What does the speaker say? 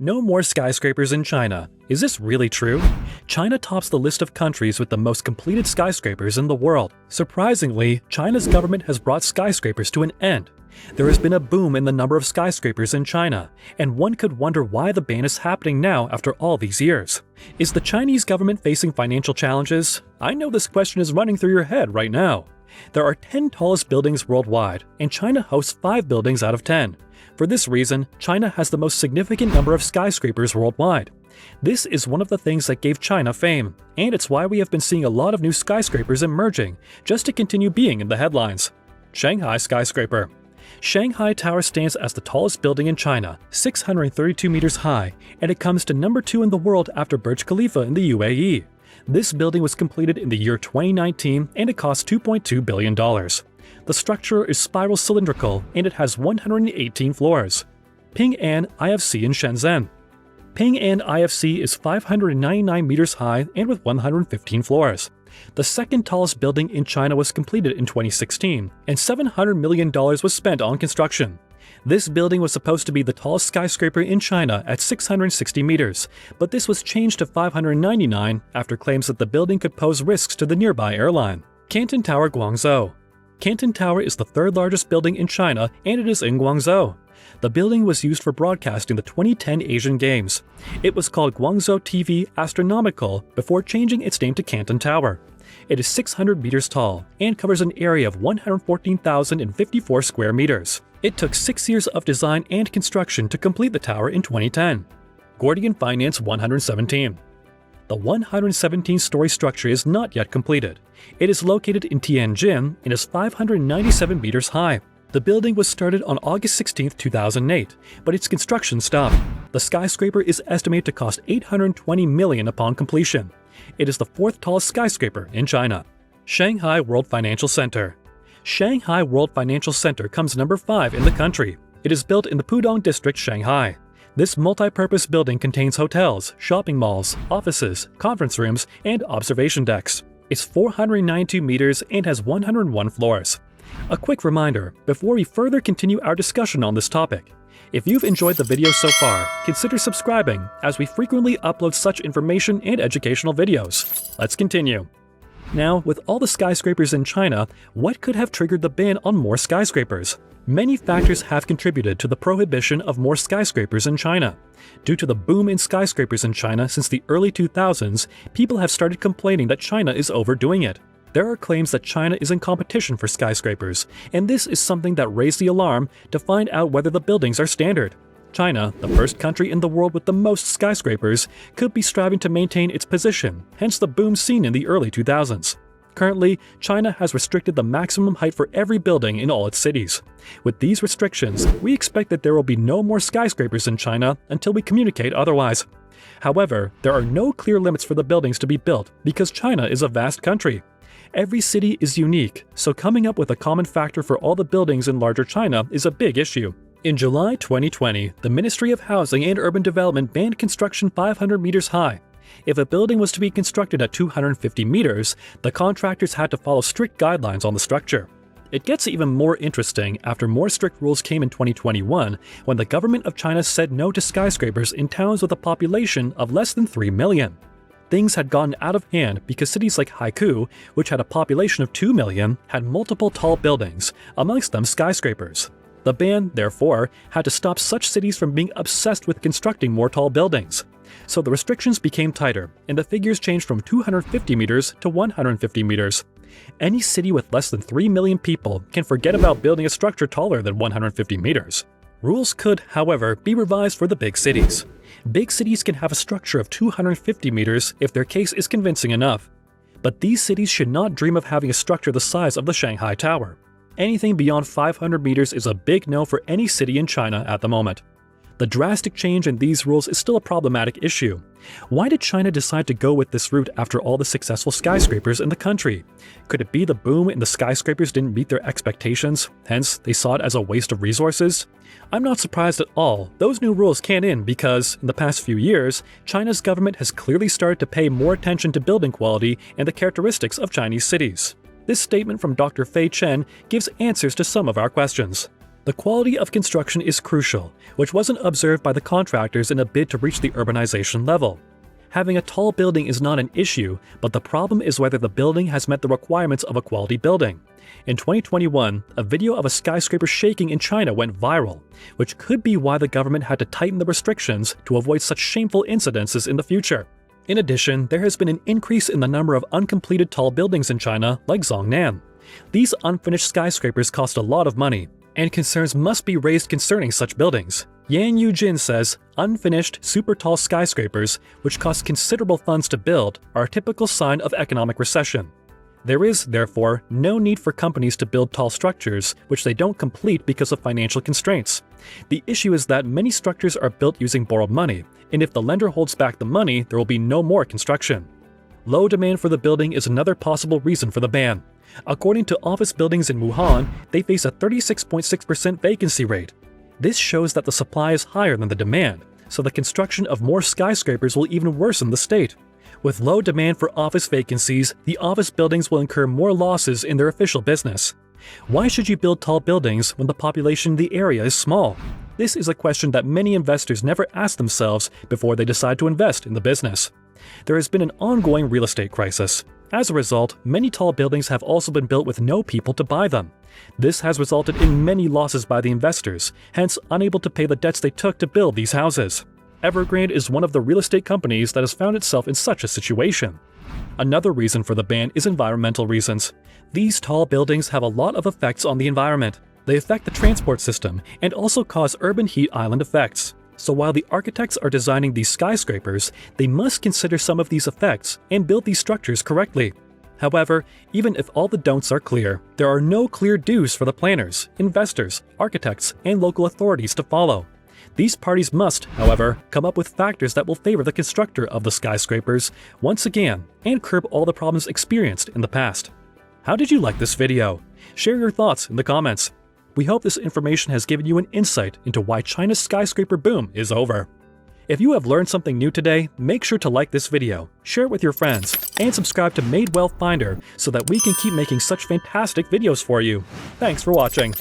No more skyscrapers in China. Is this really true? China tops the list of countries with the most completed skyscrapers in the world. Surprisingly, China's government has brought skyscrapers to an end. There has been a boom in the number of skyscrapers in China, and one could wonder why the ban is happening now after all these years. Is the Chinese government facing financial challenges? I know this question is running through your head right now. There are 10 tallest buildings worldwide, and China hosts 5 buildings out of 10. For this reason, China has the most significant number of skyscrapers worldwide. This is one of the things that gave China fame, and it's why we have been seeing a lot of new skyscrapers emerging, just to continue being in the headlines. Shanghai Skyscraper. Shanghai Tower stands as the tallest building in China, 632 meters high, and it comes to number 2 in the world after Burj Khalifa in the UAE. This building was completed in the year 2019 and it cost $2.2 billion. The structure is spiral cylindrical and it has 118 floors. Ping An IFC in Shenzhen. Ping An IFC is 599 meters high and with 115 floors. The second tallest building in China was completed in 2016, and $700 million was spent on construction. This building was supposed to be the tallest skyscraper in China at 660 meters, but this was changed to 599 after claims that the building could pose risks to the nearby airline. Canton Tower, Guangzhou. Canton Tower is the third largest building in China and it is in Guangzhou. The building was used for broadcasting the 2010 Asian Games. It was called Guangzhou TV Astronomical before changing its name to Canton Tower. It is 600 meters tall and covers an area of 114,054 square meters. It took 6 years of design and construction to complete the tower in 2010. Gordian Finance 117. The 117-story structure is not yet completed. It is located in Tianjin and is 597 meters high. The building was started on August 16, 2008, but its construction stopped. The skyscraper is estimated to cost $820 million upon completion. It is the 4th tallest skyscraper in China. Shanghai World Financial Center. Shanghai World Financial Center comes number 5 in the country. It is built in the Pudong district, Shanghai. This multi-purpose building contains hotels, shopping malls, offices, conference rooms, and observation decks. It's 492 meters and has 101 floors. A quick reminder, before we further continue our discussion on this topic, if you've enjoyed the video so far, consider subscribing as we frequently upload such information and educational videos. Let's continue. Now, with all the skyscrapers in China, what could have triggered the ban on more skyscrapers? Many factors have contributed to the prohibition of more skyscrapers in China. Due to the boom in skyscrapers in China since the early 2000s, people have started complaining that China is overdoing it. There are claims that China is in competition for skyscrapers, and this is something that raised the alarm to find out whether the buildings are standard. China, the first country in the world with the most skyscrapers, could be striving to maintain its position, hence the boom seen in the early 2000s. Currently, China has restricted the maximum height for every building in all its cities. With these restrictions, we expect that there will be no more skyscrapers in China until we communicate otherwise. However, there are no clear limits for the buildings to be built because China is a vast country. Every city is unique, so coming up with a common factor for all the buildings in larger China is a big issue. In July 2020, the Ministry of Housing and Urban Development banned construction 500 meters high. If a building was to be constructed at 250 meters, the contractors had to follow strict guidelines on the structure. It gets even more interesting after more strict rules came in 2021 when the government of China said no to skyscrapers in towns with a population of less than 3 million. Things had gotten out of hand because cities like Haikou, which had a population of 2 million, had multiple tall buildings, amongst them skyscrapers. The ban, therefore, had to stop such cities from being obsessed with constructing more tall buildings. So the restrictions became tighter, and the figures changed from 250 meters to 150 meters. Any city with less than 3 million people can forget about building a structure taller than 150 meters. Rules could, however, be revised for the big cities. Big cities can have a structure of 250 meters if their case is convincing enough. But these cities should not dream of having a structure the size of the Shanghai Tower. Anything beyond 500 meters is a big no for any city in China at the moment. The drastic change in these rules is still a problematic issue. Why did China decide to go with this route after all the successful skyscrapers in the country? Could it be the boom in the skyscrapers didn't meet their expectations, hence they saw it as a waste of resources? I'm not surprised at all. Those new rules came in because, in the past few years, China's government has clearly started to pay more attention to building quality and the characteristics of Chinese cities. This statement from Dr. Fei Chen gives answers to some of our questions. The quality of construction is crucial, which wasn't observed by the contractors in a bid to reach the urbanization level. Having a tall building is not an issue, but the problem is whether the building has met the requirements of a quality building. In 2021, a video of a skyscraper shaking in China went viral, which could be why the government had to tighten the restrictions to avoid such shameful incidences in the future. In addition, there has been an increase in the number of uncompleted tall buildings in China, like Zhongnan. These unfinished skyscrapers cost a lot of money, and concerns must be raised concerning such buildings. Yan Yujin says, unfinished, super tall skyscrapers, which cost considerable funds to build, are a typical sign of economic recession. There is, therefore, no need for companies to build tall structures which they don't complete because of financial constraints. The issue is that many structures are built using borrowed money, and if the lender holds back the money, there will be no more construction. Low demand for the building is another possible reason for the ban. According to office buildings in Wuhan, they face a 36.6% vacancy rate. This shows that the supply is higher than the demand, so the construction of more skyscrapers will even worsen the state. With low demand for office vacancies, the office buildings will incur more losses in their official business. Why should you build tall buildings when the population in the area is small? This is a question that many investors never ask themselves before they decide to invest in the business. There has been an ongoing real estate crisis. As a result, many tall buildings have also been built with no people to buy them. This has resulted in many losses by the investors, hence unable to pay the debts they took to build these houses. Evergrande is one of the real estate companies that has found itself in such a situation. Another reason for the ban is environmental reasons. These tall buildings have a lot of effects on the environment. They affect the transport system and also cause urban heat island effects. So while the architects are designing these skyscrapers, they must consider some of these effects and build these structures correctly. However, even if all the don'ts are clear, there are no clear do's for the planners, investors, architects, and local authorities to follow. These parties must, however, come up with factors that will favor the constructor of the skyscrapers once again and curb all the problems experienced in the past. How did you like this video? Share your thoughts in the comments. We hope this information has given you an insight into why China's skyscraper boom is over. If you have learned something new today, make sure to like this video, share it with your friends, and subscribe to Made Wealth Finder so that we can keep making such fantastic videos for you. Thanks for watching.